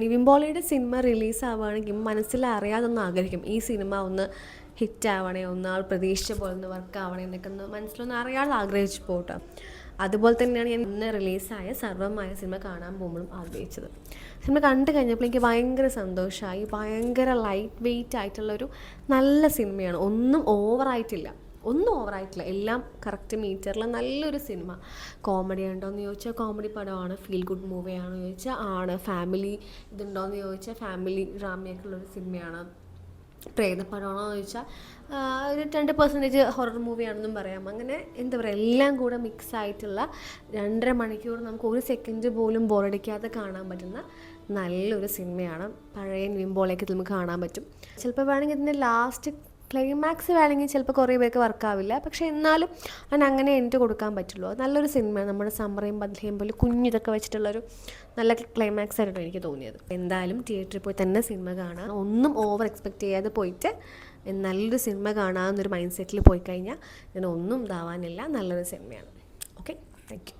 നിവിൻ പോളിയുടെ cinema release ആവുകയാണെങ്കിൽ മനസ്സിൽ അറിയാതൊന്നും ആഗ്രഹിക്കും ഈ സിനിമ ഒന്ന് ഹിറ്റ് ആവണേ, ഒന്നാൾ പ്രതീക്ഷിച്ച പോലെ ഒന്ന് വർക്ക് ആവണേ എന്നൊക്കെ ഒന്ന് മനസ്സിലൊന്ന് അറിയാതെ ആഗ്രഹിച്ചു പോട്ടോ. അതുപോലെ തന്നെയാണ് ഞാൻ ഇന്ന് റിലീസായ സർവമായ സിനിമ കാണാൻ പോകുമ്പോഴും ആഗ്രഹിച്ചത്. സിനിമ കണ്ടു കഴിഞ്ഞപ്പോൾ എനിക്ക് ഭയങ്കര സന്തോഷമായി. ഭയങ്കര ലൈറ്റ് വെയ്റ്റ് ആയിട്ടുള്ളൊരു നല്ല സിനിമയാണ്. ഒന്നും ഓവറായിട്ടില്ല, എല്ലാം കറക്റ്റ് മീറ്ററിൽ നല്ലൊരു സിനിമ. കോമഡി ഉണ്ടോയെന്ന് ചോദിച്ചാൽ കോമഡി പടമാണ്. ഫീൽ ഗുഡ് മൂവിയാണോ ചോദിച്ചാൽ ആണ്. ഫാമിലി ഇതുണ്ടോയെന്ന് ചോദിച്ചാൽ ഫാമിലി ഡ്രാമയൊക്കെയുള്ളൊരു സിനിമയാണ്. പ്രേതപ്പടമാണോ എന്ന് ചോദിച്ചാൽ ഒരു 20% ഹൊറർ മൂവിയാണെന്നും പറയാം. അങ്ങനെ എന്താ പറയുക, എല്ലാം കൂടെ മിക്സ് ആയിട്ടുള്ള 2.5 മണിക്കൂർ നമുക്ക് ഒരു സെക്കൻഡ് പോലും ബോറടിക്കാതെ കാണാൻ പറ്റുന്ന നല്ലൊരു സിനിമയാണ്. പഴയ നിവിൻ പോളിയൊക്കെ നമുക്ക് കാണാൻ പറ്റും. ചിലപ്പോൾ വേണമെങ്കിൽ ഇതിൻ്റെ ലാസ്റ്റ് ക്ലൈമാക്സ് വേണമെങ്കിൽ ചിലപ്പോൾ കുറേ പേർക്ക് വർക്കാവില്ല. പക്ഷേ എന്നാലും അങ്ങനെ എനിക്ക് കൊടുക്കാൻ പറ്റുള്ളൂ. അത് നല്ലൊരു സിനിമയാണ്. നമ്മുടെ സമ്മറയും ബദ്ലയും പോലെ കുഞ്ഞിതൊക്കെ വെച്ചിട്ടുള്ളൊരു നല്ല ക്ലൈമാക്സ് ആയിട്ടാണ് എനിക്ക് തോന്നിയത്. എന്തായാലും തിയേറ്ററിൽ പോയി തന്നെ സിനിമ കാണാൻ, ഒന്നും ഓവർ എക്സ്പെക്റ്റ് ചെയ്യാതെ പോയിട്ട് നല്ലൊരു സിനിമ കാണാമെന്നൊരു മൈൻഡ് സെറ്റിൽ പോയി കഴിഞ്ഞാൽ ഇതിനൊന്നും ഇതാവാനില്ല. നല്ലൊരു സിനിമയാണ്. Okay, thank you.